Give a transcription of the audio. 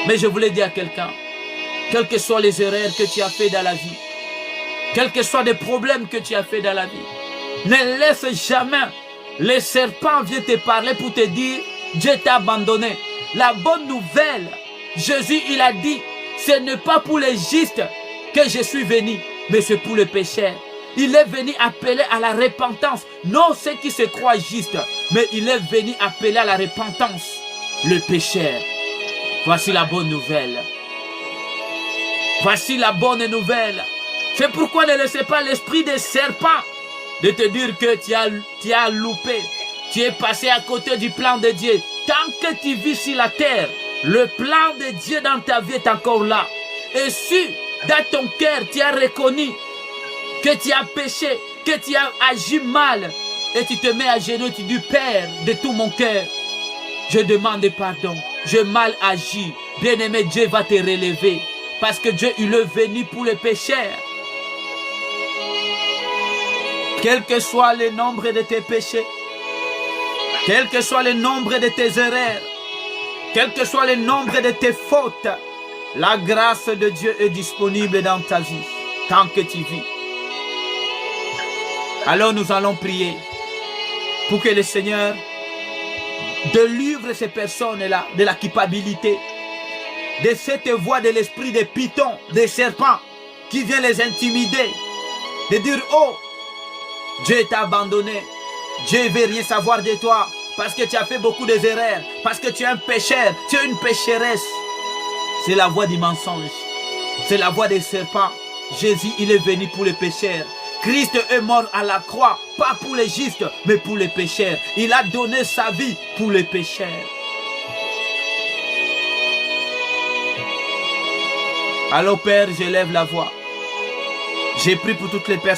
Mais je voulais dire à quelqu'un, quelles que soient les erreurs que tu as fait dans la vie, quels que soient les problèmes que tu as fait dans la vie, ne laisse jamais les serpents viennent te parler pour te dire, Dieu t'a abandonné. La bonne nouvelle, Jésus, il a dit, ce n'est pas pour les justes que je suis venu, mais c'est pour les pécheurs. Il est venu appeler à la repentance, non ceux qui se croient justes, mais il est venu appeler à la repentance, le pécheur. Voici la bonne nouvelle. Voici la bonne nouvelle. C'est pourquoi ne laissez pas l'esprit des serpents de te dire que tu as loupé. Tu es passé à côté du plan de Dieu. Tant que tu vis sur la terre, le plan de Dieu dans ta vie est encore là. Et si dans ton cœur tu as reconnu que tu as péché, que tu as agi mal, et tu te mets à genoux, tu dis Père, de tout mon cœur, je demande pardon, j'ai mal agi. Bien-aimé, Dieu va te relever. Parce que Dieu, il est venu pour les pécheurs. Quel que soit le nombre de tes péchés, quel que soit le nombre de tes erreurs, quel que soit le nombre de tes fautes, la grâce de Dieu est disponible dans ta vie, tant que tu vis. Alors nous allons prier pour que le Seigneur délivre ces personnes-là de la culpabilité, de cette voix de l'esprit de python, des serpents, qui vient les intimider, de dire, oh, Dieu t'a abandonné, Dieu ne veut rien savoir de toi, parce que tu as fait beaucoup d'erreurs, parce que tu es un pécheur, tu es une pécheresse. C'est la voix du mensonge, c'est la voix des serpents. Jésus, il est venu pour les pécheurs. Christ est mort à la croix, pas pour les justes, mais pour les pécheurs. Il a donné sa vie pour les pécheurs. Alors Père, je lève la voix. J'ai prié pour toutes les personnes